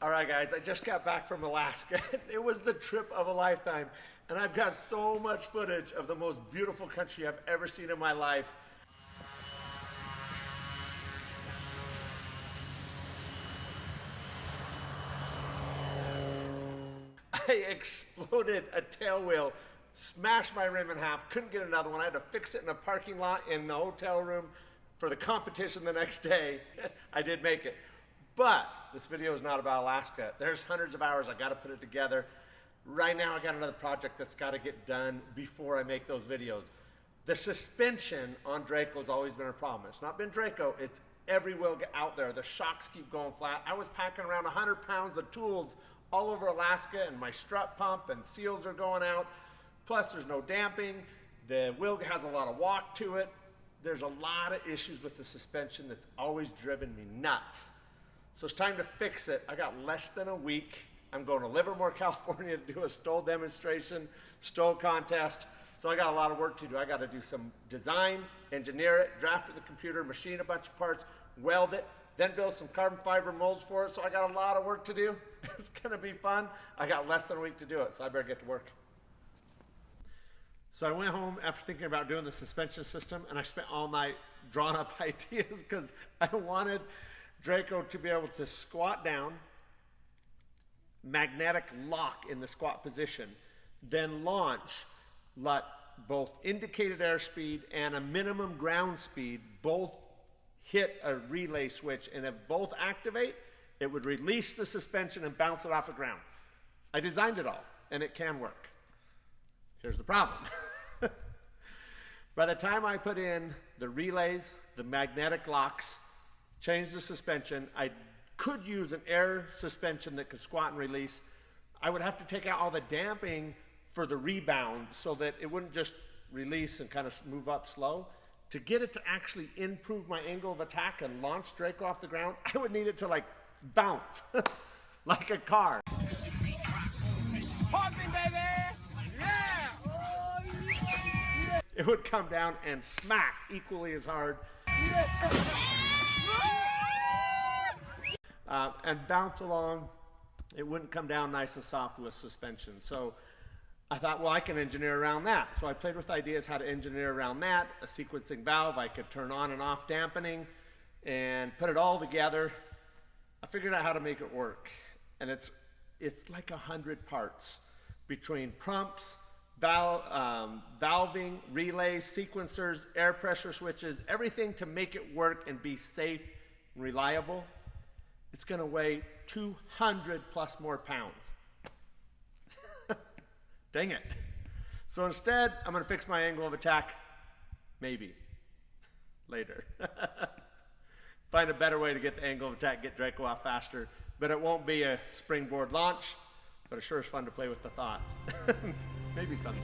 All right, guys, I just got back from Alaska. It was the trip of a lifetime, and I've got so much footage of the most beautiful country I've ever seen in my life. I exploded a tail wheel, smashed my rim in half, couldn't get another one. I had to fix it in a parking lot in the hotel room for the competition the next day. I did make it. But this video is not about Alaska. There's hundreds of hours. I got to put it together. Right now, I got another project that's got to get done before I make those videos. The suspension on Draco has always been a problem. It's not been Draco. It's every wheel out there. The shocks keep going flat. I was packing around 100 pounds of tools all over Alaska, and my strut pump and seals are going out. Plus, there's no damping. The wheel has a lot of walk to it. There's a lot of issues with the suspension that's always driven me nuts. So it's time to fix it. I got less than a week. I'm going to Livermore, California to do a stole demonstration, stole contest. So I got a lot of work to do. I got to do some design, engineer it, draft it in the computer, machine a bunch of parts, weld it, then build some carbon fiber molds for it. So I got a lot of work to do. It's going to be fun. I got less than a week to do it, so I better get to work. So I went home after thinking about doing the suspension system, and I spent all night drawing up ideas because I wanted Draco to be able to squat down, magnetic lock in the squat position, then launch, let both indicated airspeed and a minimum ground speed both hit a relay switch, and if both activate, it would release the suspension and bounce it off the ground. I designed it all, and it can work. Here's the problem. By the time I put in the relays, the magnetic locks, change the suspension, I could use an air suspension that could squat and release. I would have to take out all the damping for the rebound so that it wouldn't just release and kind of move up slow. To get it to actually improve my angle of attack and launch Draco off the ground, I would need it to like bounce like a car. Pump me, baby! Yeah! Oh, yeah! It would come down and smack equally as hard. And bounce along. It wouldn't come down nice and soft with suspension. So I thought, well, I can engineer around that. So I played with ideas how to engineer around that. A sequencing valve, I could turn on and off dampening and put it all together. I figured out how to make it work. And it's like 100 parts between pumps, valving, relays, sequencers, air pressure switches, everything to make it work and be safe and reliable. It's going to weigh 200 plus more pounds. Dang it. So instead, I'm going to fix my angle of attack, maybe, later. Find a better way to get the angle of attack, get Draco off faster, but it won't be a springboard launch, but it sure is fun to play with the thought. Maybe someday.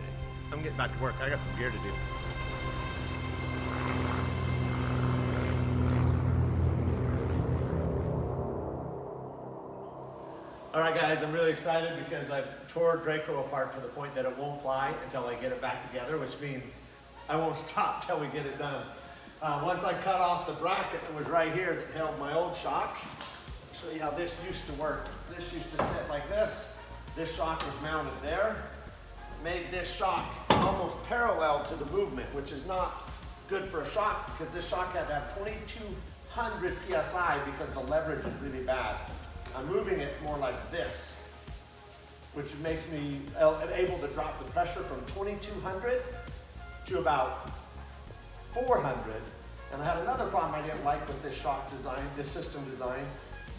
I'm getting back to work. I got some gear to do. All right, guys, I'm really excited because I've tore Draco apart to the point that it won't fly until I get it back together, which means I won't stop till we get it done. Once I cut off the bracket that was right here that held my old shock, I'll show you how this used to work. This used to sit like this. This shock was mounted there. Made this shock almost parallel to the movement, which is not good for a shock because this shock had to have 2,200 PSI because the leverage is really bad. I'm moving it more like this, which makes me able to drop the pressure from 2,200 to about 400. And I had another problem I didn't like with this shock design, this system design,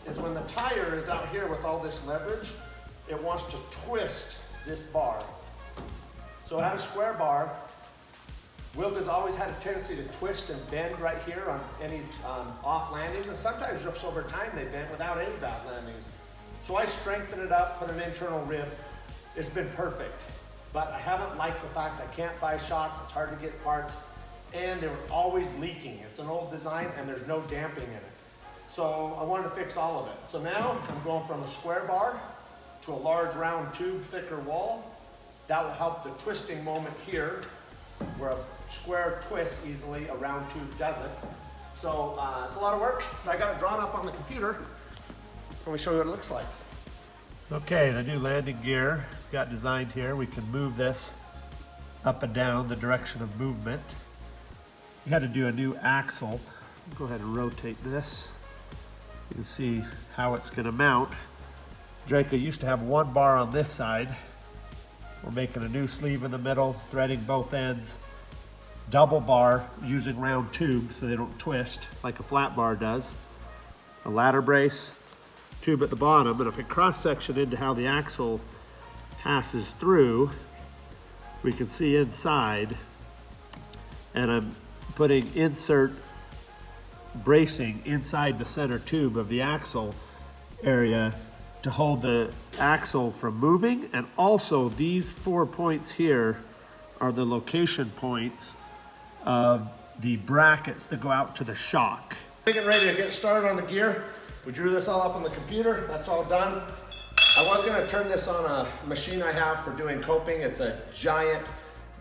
is when the tire is out here with all this leverage, it wants to twist this bar. So I had a square bar. Wilga's always had a tendency to twist and bend right here on any off landings, and sometimes just over time they bent without any bad landings. So I strengthened it up, put an internal rib. It's been perfect, but I haven't liked the fact I can't buy shocks, it's hard to get parts, and they were always leaking. It's an old design and there's no damping in it. So I wanted to fix all of it. So now I'm going from a square bar to a large round tube, thicker wall. That will help the twisting moment here, where a square twists easily, a round tube doesn't. So it's a lot of work. I got it drawn up on the computer. Let me show you what it looks like. Okay, the new landing gear got designed here. We can move this up and down the direction of movement. You had to do a new axle. Go ahead and rotate this. You can see how it's going to mount. Draco used to have one bar on this side. We're making a new sleeve in the middle, threading both ends. Double bar using round tubes so they don't twist like a flat bar does. A ladder brace. Tube at the bottom, and if we cross section into how the axle passes through, we can see inside, and I'm putting insert bracing inside the center tube of the axle area to hold the axle from moving, and also these 4 points here are the location points of the brackets that go out to the shock. Getting ready to get started on the gear. We drew this all up on the computer. That's all done. I was going to turn this on a machine I have for doing coping. It's a giant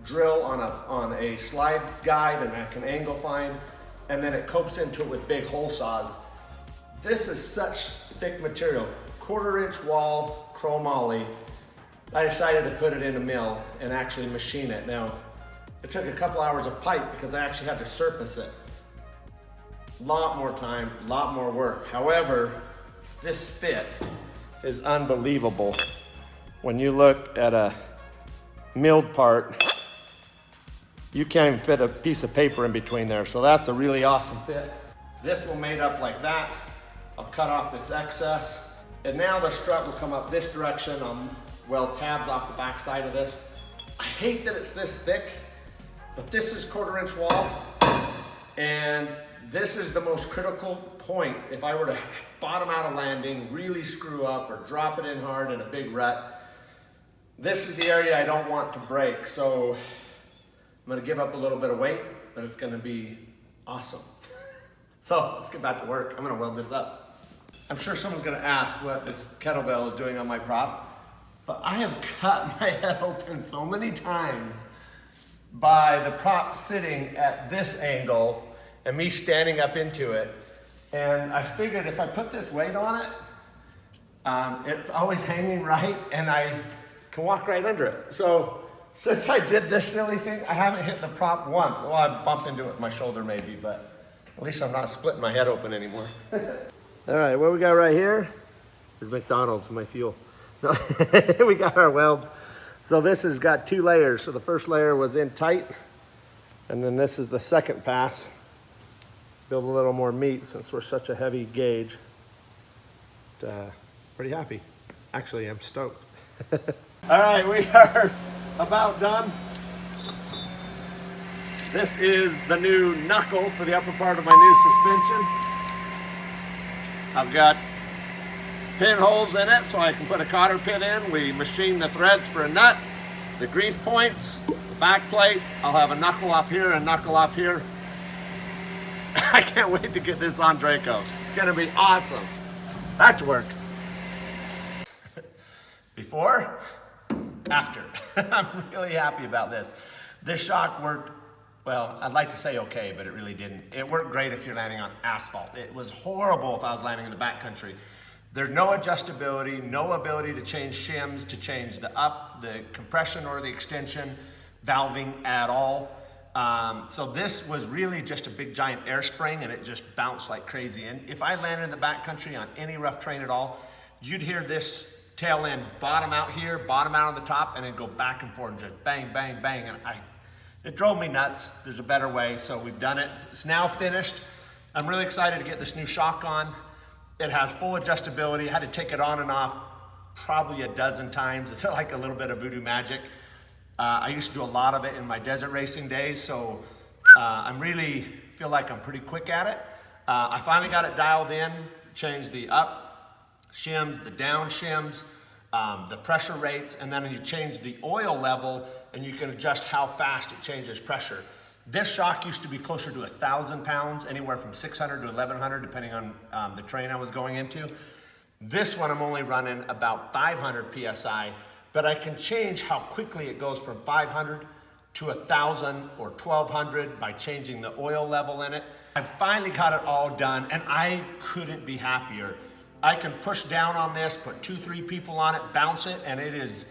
drill on a slide guide, and I can angle find, and then it copes into it with big hole saws. This is such thick material, 1/4 inch wall chromoly. I decided to put it in a mill and actually machine it. Now, it took a couple hours of pipe because I actually had to surface it. Lot more time, lot more work. However, this fit is unbelievable. When you look at a milled part, you can't even fit a piece of paper in between there. So that's a really awesome fit. This will made up like that. I'll cut off this excess. And now the strut will come up this direction. I'll weld tabs off the back side of this. I hate that it's this thick, but this is 1/4 inch wall. And this is the most critical point. If I were to bottom out a landing, really screw up or drop it in hard in a big rut, this is the area I don't want to break. So I'm gonna give up a little bit of weight, but it's gonna be awesome. So let's get back to work. I'm gonna weld this up. I'm sure someone's gonna ask what this kettlebell is doing on my prop, but I have cut my head open so many times by the prop sitting at this angle and me standing up into it. And I figured if I put this weight on it, it's always hanging right and I can walk right under it. So since I did this silly thing, I haven't hit the prop once. Well, I bumped into it with my shoulder maybe, but at least I'm not splitting my head open anymore. All right, what we got right here is McDonald's, my fuel. We got our welds. So this has got 2 layers. So the first layer was in tight, and then this is the second pass. Build a little more meat since we're such a heavy gauge. Pretty happy. Actually, I'm stoked. All right, we are about done. This is the new knuckle for the upper part of my new suspension. I've got pinholes in it so I can put a cotter pin in. We machine the threads for a nut, the grease points, the back plate. I'll have a knuckle off here and a knuckle off here. I can't wait to get this on Draco. It's gonna be awesome. That worked. Before, after. I'm really happy about this. This shock worked, well, I'd like to say okay, but it really didn't. It worked great if you're landing on asphalt. It was horrible if I was landing in the backcountry. There's no adjustability, no ability to change shims, to change the compression or the extension, valving at all. So this was really just a big giant air spring and it just bounced like crazy. And if I landed in the backcountry on any rough terrain at all, you'd hear this tail end bottom out here, bottom out on the top, and then go back and forth and just bang, bang, bang. And it drove me nuts. There's a better way, so we've done it. It's now finished. I'm really excited to get this new shock on. It has full adjustability. I had to take it on and off probably a dozen times. It's like a little bit of voodoo magic. I used to do a lot of it in my desert racing days, so I really feel like I'm pretty quick at it. I finally got it dialed in, changed the up shims, the down shims, the pressure rates, and then you change the oil level and you can adjust how fast it changes pressure. This shock used to be closer to 1,000 pounds, anywhere from 600 to 1,100, depending on the terrain I was going into. This one I'm only running about 500 PSI, but I can change how quickly it goes from 500 to 1,000 or 1,200 by changing the oil level in it. I've finally got it all done and I couldn't be happier. I can push down on this, put 2-3 people on it, bounce it, and it is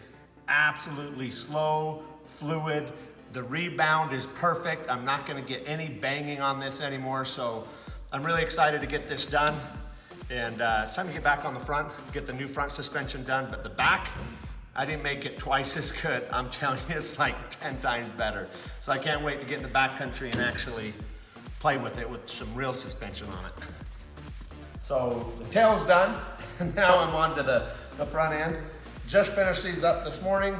absolutely slow, fluid. The rebound is perfect. I'm not gonna get any banging on this anymore, so I'm really excited to get this done. And it's time to get back on the front, get the new front suspension done, but the back, I didn't make it twice as good. I'm telling you, it's like 10 times better. So I can't wait to get in the back country and actually play with it with some real suspension on it. So the tail's done, and now I'm on to the front end. Just finished these up this morning.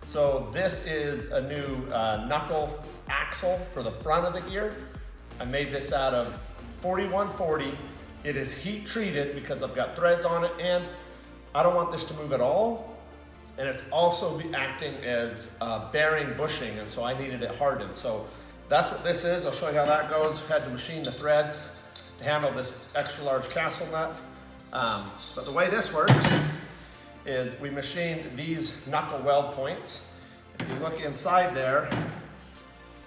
So this is a new knuckle axle for the front of the gear. I made this out of 4140. It is heat treated because I've got threads on it, and I don't want this to move at all. And it's also acting as bearing bushing, and so I needed it hardened. So that's what this is. I'll show you how that goes. Had to machine the threads to handle this extra large castle nut. But the way this works is we machined these knuckle weld points. If you look inside there,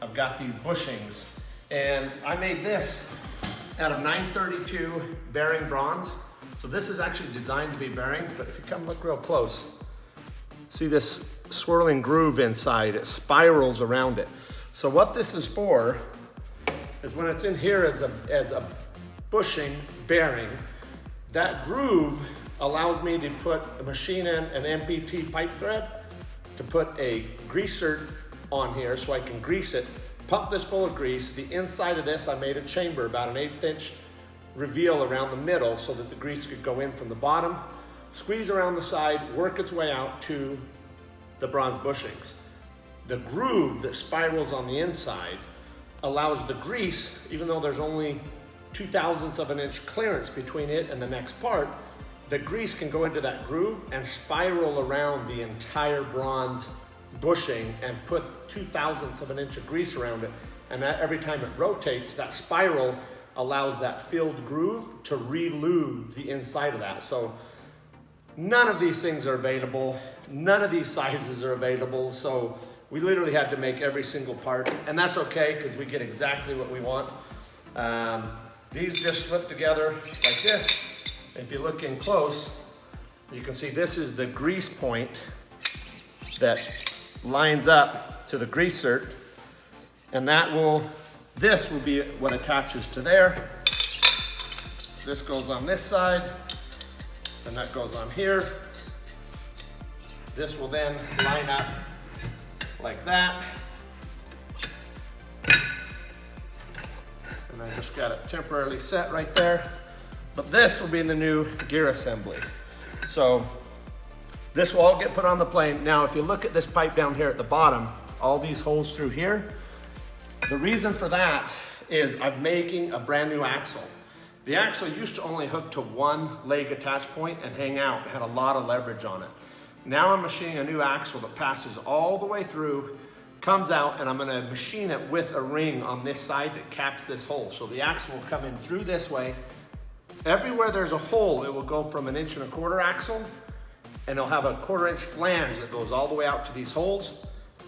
I've got these bushings. And I made this out of 932 bearing bronze. So this is actually designed to be bearing, but if you come look real close, see this swirling groove inside, it spirals around it. So what this is for is when it's in here as a bushing bearing, that groove allows me to put a machine in an MPT pipe thread to put a greaser on here so I can grease it, pump this full of grease. The inside of this, I made a chamber about an 1/8 inch reveal around the middle so that the grease could go in from the bottom, squeeze around the side, work its way out to the bronze bushings. The groove that spirals on the inside allows the grease, even though there's only 0.02 of an inch clearance between it and the next part, the grease can go into that groove and spiral around the entire bronze bushing and put 0.02 of an inch of grease around it. And that every time it rotates, that spiral allows that filled groove to re-lube the inside of that. So none of these things are available. None of these sizes are available. So we literally had to make every single part, and that's okay because we get exactly what we want. These just slip together like this. If you look in close, you can see this is the grease point that lines up to the greaser, and this will be what attaches to there. This goes on this side, and that goes on here. This will then line up like that. And I just got it temporarily set right there. But this will be in the new gear assembly. So this will all get put on the plane. Now, if you look at this pipe down here at the bottom, all these holes through here, the reason for that is I'm making a brand new axle. The axle used to only hook to one leg attach point and hang out. It had a lot of leverage on it. Now I'm machining a new axle that passes all the way through, comes out, and I'm gonna machine it with a ring on this side that caps this hole. So the axle will come in through this way. Everywhere there's a hole, it will go from 1 1/4 inch axle, and it'll have a 1/4 inch flange that goes all the way out to these holes,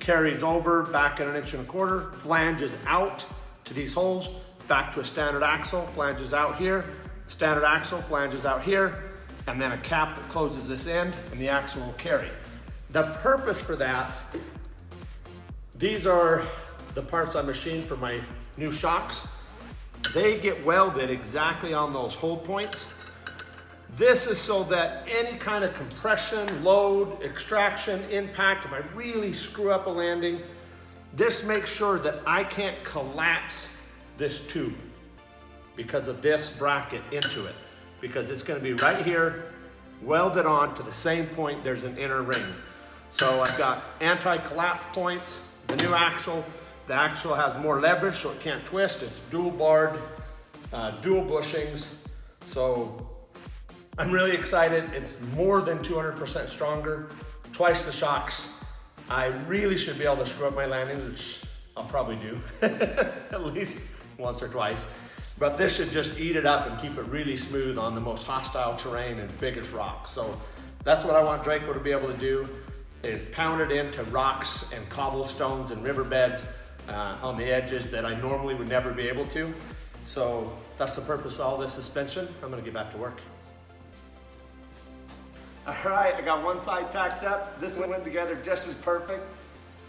carries over back at 1 1/4 inch, flanges out to these holes, back to a standard axle, flanges out here, standard axle, flanges out here, and then a cap that closes this end, and the axle will carry. The purpose for that, these are the parts I machined for my new shocks. They get welded exactly on those hole points. This is so that any kind of compression, load, extraction, impact, if I really screw up a landing, this makes sure that I can't collapse this tube because of this bracket into it, because it's gonna be right here, welded on to the same point. There's an inner ring. So I've got anti-collapse points, the new axle. The axle has more leverage so it can't twist. It's dual barred, dual bushings. So I'm really excited. It's more than 200% stronger, twice the shocks. I really should be able to screw up my landings, which I'll probably do at least once or twice. But this should just eat it up and keep it really smooth on the most hostile terrain and biggest rocks. So that's what I want Draco to be able to do, is pound it into rocks and cobblestones and riverbeds on the edges that I normally would never be able to. So that's the purpose of all this suspension. I'm gonna get back to work. All right, I got one side tacked up. This one went together just as perfect.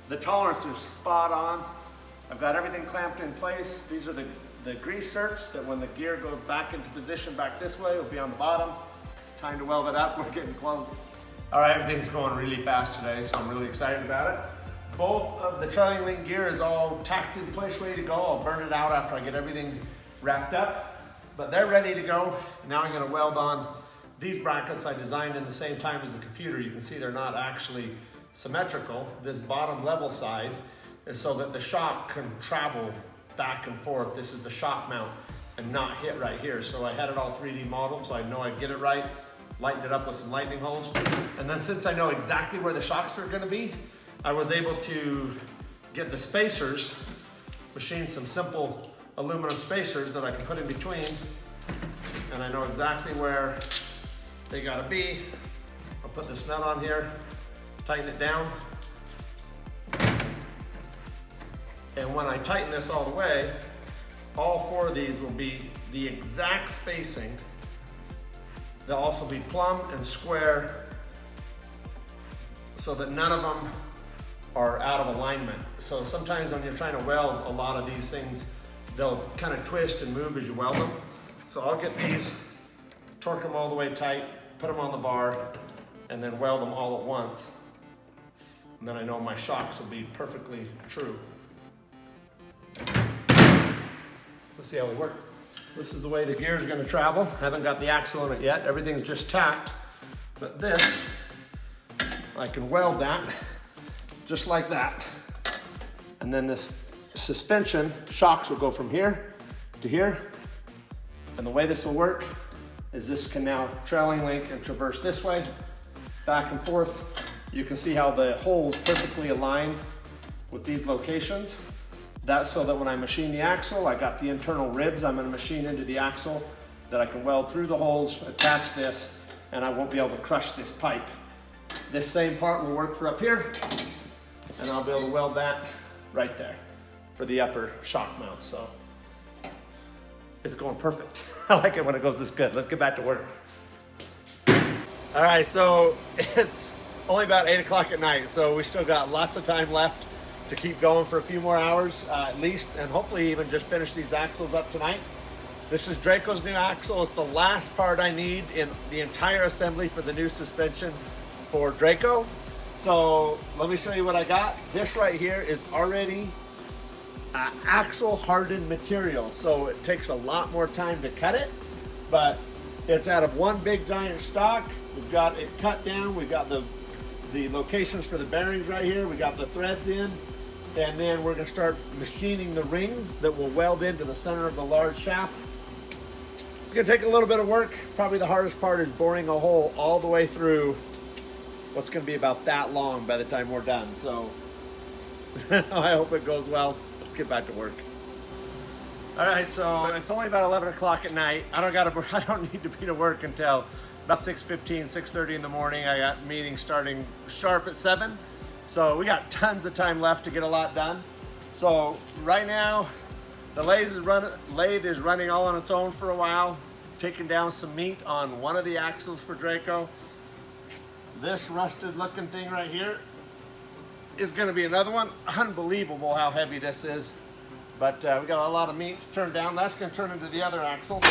The tolerance is spot on. I've got everything clamped in place. These are the grease certs that when the gear goes back into position back this way, it'll be on the bottom. Time to weld it up, we're getting close. All right, everything's going really fast today, so I'm really excited about it. Both of the trailing link gear is all tacked in place, ready to go. I'll burn it out after I get everything wrapped up, but they're ready to go. Now I'm gonna weld on these brackets I designed in the same time as the computer. You can see they're not actually symmetrical. This bottom level side is so that the shock can travel back and forth. This is the shock mount and not hit right here. So I had it all 3D modeled so I know I'd get it right, lighten it up with some lightning holes. And then since I know exactly where the shocks are gonna be, I was able to get the spacers, machine some simple aluminum spacers that I can put in between, and I know exactly where they gotta be. I'll put this nut on here, tighten it down. And when I tighten this all the way, all 4 of these will be the exact spacing. They'll also be plumb and square so that none of them are out of alignment. So sometimes when you're trying to weld a lot of these things, they'll kind of twist and move as you weld them. So I'll get these, torque them all the way tight, put them on the bar, and then weld them all at once. And then I know my shocks will be perfectly true. Let's see how they work. This is the way the gear is going to travel. Haven't got the axle in it yet. Everything's just tacked. But this, I can weld that just like that. And then this suspension shocks will go from here to here. And the way this will work is this can now trailing link and traverse this way, back and forth. You can see how the holes perfectly align with these locations. That's so that when I machine the axle, I got the internal ribs I'm gonna machine into the axle that I can weld through the holes, attach this, and I won't be able to crush this pipe. This same part will work for up here, and I'll be able to weld that right there for the upper shock mount. So it's going perfect. I like it when it goes this good. Let's get back to work. All right, so it's only about 8 o'clock at night, so we still got lots of time left to keep going for a few more hours at least, and hopefully even just finish these axles up tonight. This is Draco's new axle. It's the last part I need in the entire assembly for the new suspension for Draco. So let me show you what I got. This right here is already axle hardened material, so it takes a lot more time to cut it, but it's out of one big giant stock. We've got it cut down. We've got the locations for the bearings right here. We got the threads in. And then we're going to start machining the rings that will weld into the center of the large shaft. It's going to take a little bit of work. Probably the hardest part is boring a hole all the way through what's going to be about that long by the time we're done. So I hope it goes well. Let's get back to work. All right, so it's only about 11 o'clock at night. I don't need to be to work until about 6:15, 6:30 in the morning. I got meetings starting sharp at 7. So we got tons of time left to get a lot done. So right now, the lathe is running all on its own for a while, taking down some meat on one of the axles for Draco. This rusted looking thing right here is gonna be another one. Unbelievable how heavy this is. But we got a lot of meat to turn down. That's gonna turn into the other axle.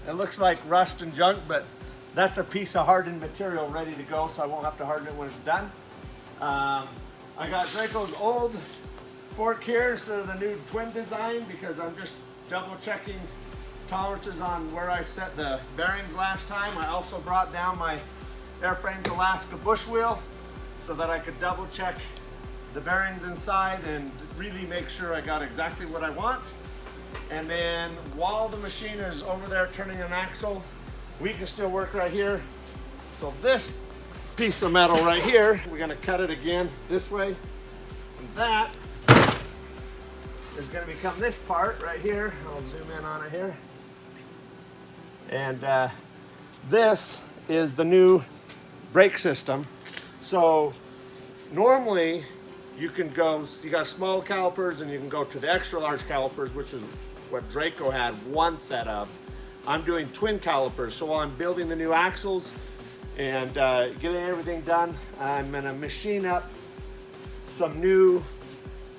It looks like rust and junk, but that's a piece of hardened material ready to go, so I won't have to harden it when it's done. I got Draco's old fork here instead of the new twin design because I'm just double checking tolerances on where I set the bearings last time. I also brought down my Airframes Alaska bush wheel so that I could double check the bearings inside and really make sure I got exactly what I want. And then while the machine is over there turning an axle, we can still work right here. So this piece of metal right here, we're gonna cut it again this way. And that is gonna become this part right here. I'll zoom in on it here. And this is the new brake system. So normally you got small calipers and you can go to the extra large calipers, which is what Draco had one set of. I'm doing twin calipers. So while I'm building the new axles, and getting everything done. I'm gonna machine up some new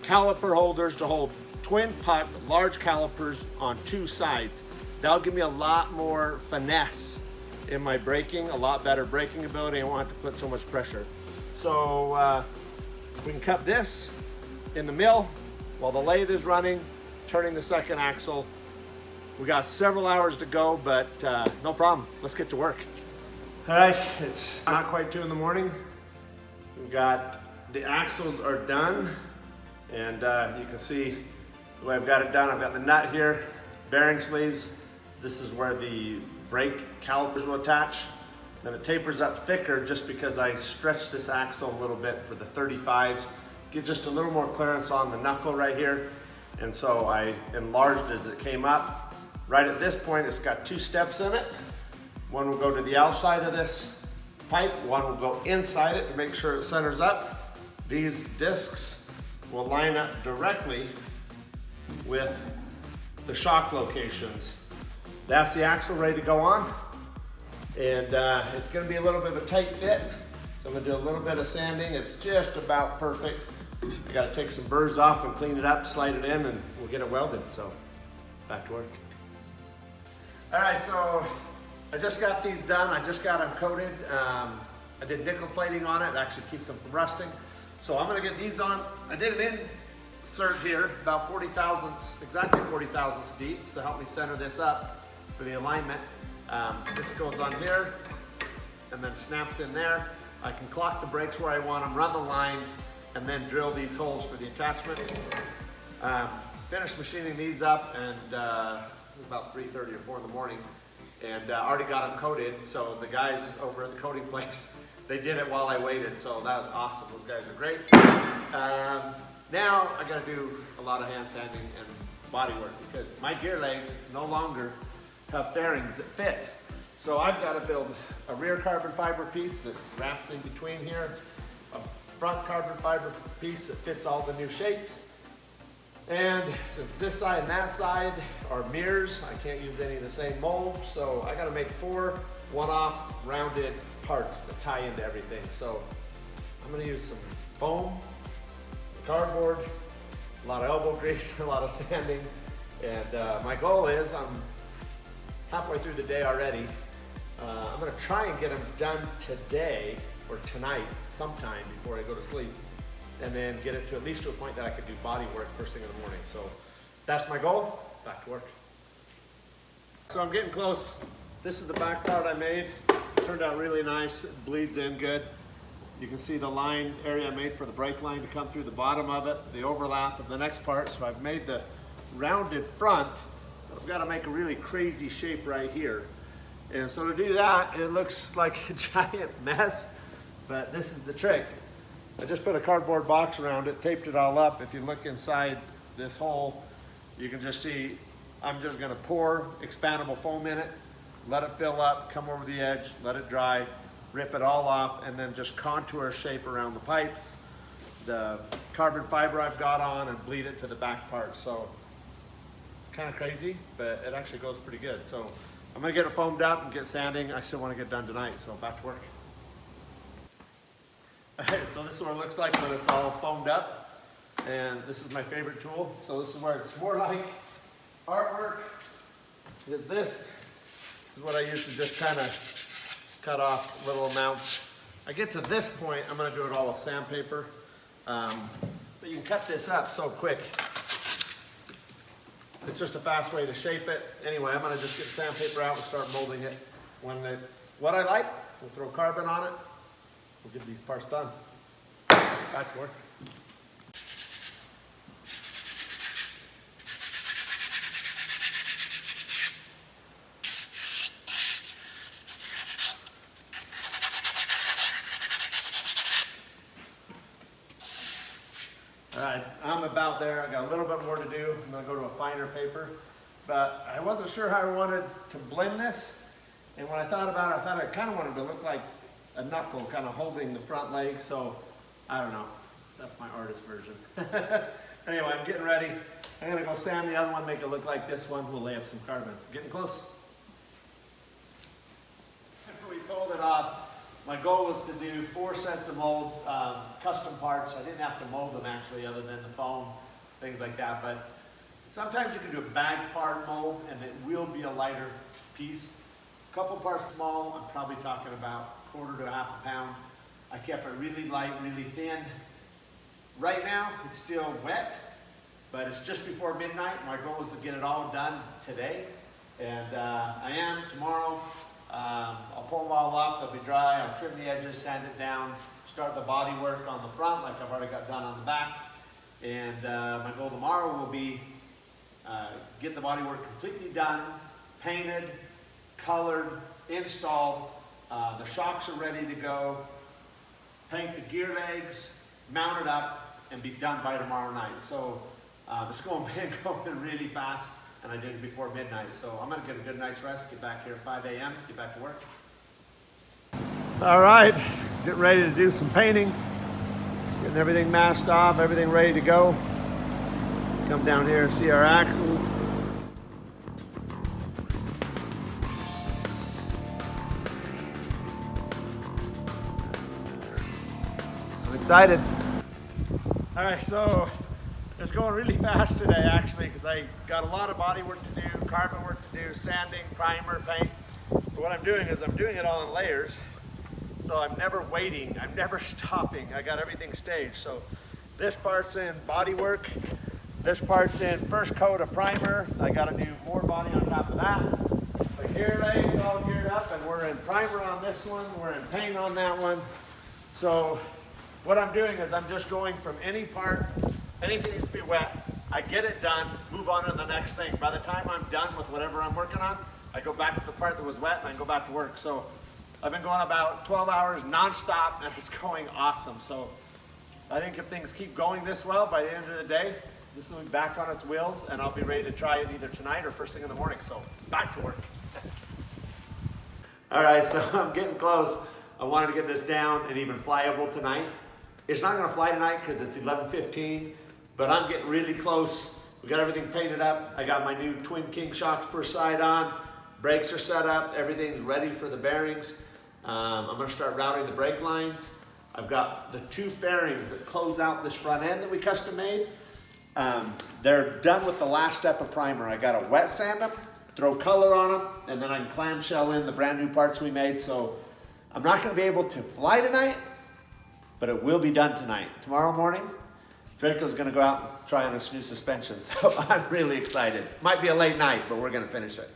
caliper holders to hold twin puck large calipers on two sides. That'll give me a lot more finesse in my braking, a lot better braking ability. I won't have to put so much pressure. So we can cut this in the mill while the lathe is running, turning the second axle. We got several hours to go, but no problem. Let's get to work. All right, it's not quite 2 in the morning. We've got the axles are done, and you can see the way I've got it done. I've got the nut here, bearing sleeves. This is where the brake calipers will attach. Then it tapers up thicker just because I stretched this axle a little bit for the 35s, get just a little more clearance on the knuckle right here. And so I enlarged as it came up. Right at this point, it's got 2 steps in it. One will go to the outside of this pipe, one will go inside it to make sure it centers up. These discs will line up directly with the shock locations. That's the axle ready to go on. And it's gonna be a little bit of a tight fit. So I'm gonna do a little bit of sanding. It's just about perfect. I gotta take some burrs off and clean it up, slide it in, and we'll get it welded. So back to work. All right, so I just got these done. I just got them coated. I did nickel plating on it. It actually keeps them from rusting. So I'm gonna get these on. I did an insert here, about 40 thousandths, exactly 40 thousandths deep, to help me center this up for the alignment. This goes on here and then snaps in there. I can clock the brakes where I want them, run the lines, and then drill these holes for the attachment. Finished machining these up, and about 3:30 or 4 in the morning, and already got them coated. So the guys over at the coating place, they did it while I waited, so that was awesome. Those guys are great. Now I gotta do a lot of hand sanding and body work because my gear legs no longer have fairings that fit. So I've got to build a rear carbon fiber piece that wraps in between here, a front carbon fiber piece that fits all the new shapes. And since this side and that side are mirrors, I can't use any of the same molds, so I gotta make 4 one-off rounded parts that tie into everything. So I'm gonna use some foam, some cardboard, a lot of elbow grease, a lot of sanding, and my goal is, I'm halfway through the day already. I'm gonna try and get them done today or tonight sometime before I go to sleep, and then get it to at least to a point that I could do body work first thing in the morning. So that's my goal. Back to work. So I'm getting close. This is the back part I made. Turned out really nice. It bleeds in good. You can see the line area I made for the brake line to come through the bottom of it, the overlap of the next part. So I've made the rounded front. I've got to make a really crazy shape right here. And so to do that, it looks like a giant mess, but this is the trick. I just put a cardboard box around it, taped it all up. If you look inside this hole, you can just see I'm just gonna pour expandable foam in it, let it fill up, come over the edge, let it dry, rip it all off, and then just contour shape around the pipes, the carbon fiber I've got on, and bleed it to the back part. So it's kind of crazy, but it actually goes pretty good. So I'm gonna get it foamed up and get sanding. I still wanna get done tonight, so back to work. So this is what it looks like when it's all foamed up, and this is my favorite tool. So this is where it's more like artwork. Is this is what I use to just kind of cut off little amounts. I get to this point, I'm going to do it all with sandpaper, but you can cut this up so quick. It's just a fast way to shape it. Anyway, I'm going to just get sandpaper out and start molding it. When it's what I like, we'll throw carbon on it. We'll get these parts done. Back to work. All right, I'm about there. I got a little bit more to do. I'm gonna go to a finer paper, but I wasn't sure how I wanted to blend this. And when I thought about it, I thought I kind of wanted to look like a knuckle kind of holding the front leg, so I don't know. That's my artist version. Anyway, I'm getting ready. I'm gonna go sand the other one, make it look like this one. We'll lay up some carbon. Getting close. We pulled it off. My goal was to do 4 sets of molds, custom parts. I didn't have to mold them actually, other than the foam, things like that. But sometimes you can do a bagged part mold, and it will be a lighter piece. A couple parts small, I'm probably talking about 1/4 to 1/2 pound. I kept it really light, really thin. Right now, it's still wet, but it's just before midnight. My goal is to get it all done today, and I am tomorrow. I'll pull them all off, they'll be dry, I'll trim the edges, sand it down, start the body work on the front like I've already got done on the back. And my goal tomorrow will be get the body work completely done, painted, colored, installed, the shocks are ready to go, paint the gear legs, mount it up, and be done by tomorrow night. So it's been going really fast. And I did it before midnight, so I'm going to get a good night's rest, get back here at 5 a.m., get back to work. All right, getting ready to do some painting, getting everything masked off, everything ready to go. Come down here and see our axle. I'm excited. All right, so it's going really fast today, actually, because I got a lot of body work to do, carbon work to do, sanding, primer, paint. But what I'm doing is I'm doing it all in layers. So I'm never waiting, I'm never stopping. I got everything staged. So this part's in body work. This part's in first coat of primer. I got to do more body on top of that. The gear legs all geared up, and we're in primer on this one. We're in paint on that one. So what I'm doing is I'm just going from any part. Anything needs to be wet, I get it done, move on to the next thing. By the time I'm done with whatever I'm working on, I go back to the part that was wet and I go back to work. So I've been going about 12 hours nonstop, and it's going awesome. So I think if things keep going this well, by the end of the day, this will be back on its wheels, and I'll be ready to try it either tonight or first thing in the morning. So back to work. All right, so I'm getting close. I wanted to get this down and even flyable tonight. It's not gonna fly tonight because it's 11:15. But I'm getting really close. We got everything painted up. I got my new twin king shocks per side on. Brakes are set up. Everything's ready for the bearings. I'm gonna start routing the brake lines. I've got the 2 fairings that close out this front end that we custom made. They're done with the last step of primer. I gotta wet sand them, throw color on them, and then I can clamshell in the brand new parts we made. So I'm not gonna be able to fly tonight, but it will be done tonight. Tomorrow morning, Draco's gonna go out and try on his new suspension, so I'm really excited. Might be a late night, but we're gonna finish it.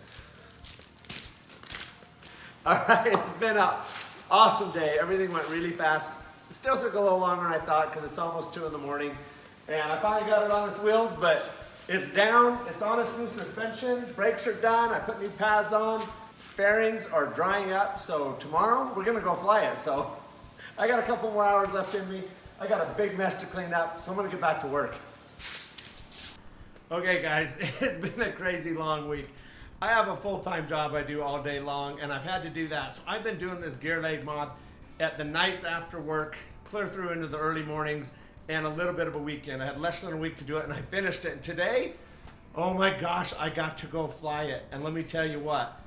All right, it's been an awesome day. Everything went really fast. It still took a little longer than I thought because it's almost 2 in the morning. And I finally got it on its wheels, but it's down, it's on its new suspension. Brakes are done, I put new pads on. Fairings are drying up, so tomorrow we're gonna go fly it. So I got a couple more hours left in me. I got a big mess to clean up, so I'm gonna get back to work. Okay guys, it's been a crazy long week. I have a full-time job I do all day long, and I've had to do that. So I've been doing this gear leg mod at the nights after work, clear through into the early mornings, and a little bit of a weekend. I had less than a week to do it, and I finished it. And today, oh my gosh, I got to go fly it. And let me tell you what,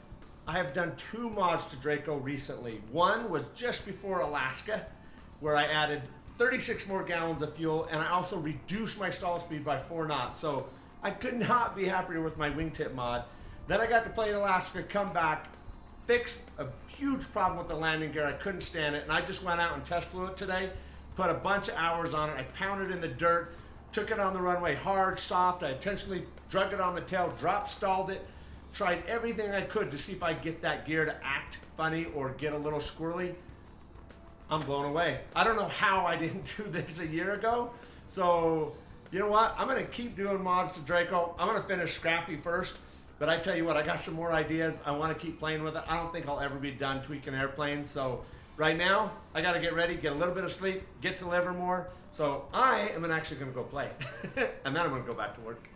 I have done 2 mods to Draco recently. One was just before Alaska, where I added 36 more gallons of fuel, and I also reduced my stall speed by 4 knots. So I could not be happier with my wingtip mod. Then I got to play in Alaska, come back, fixed a huge problem with the landing gear. I couldn't stand it, and I just went out and test flew it today, put a bunch of hours on it. I pounded in the dirt, took it on the runway hard, soft. I intentionally drug it on the tail, drop stalled it, tried everything I could to see if I could get that gear to act funny or get a little squirrely. I'm blown away. I don't know how I didn't do this a year ago. So, you know what? I'm gonna keep doing mods to Draco. I'm gonna finish Scrappy first, but I tell you what, I got some more ideas. I wanna keep playing with it. I don't think I'll ever be done tweaking airplanes. So right now, I gotta get ready, get a little bit of sleep, get to Livermore. So I am actually gonna go play. And then I'm gonna go back to work.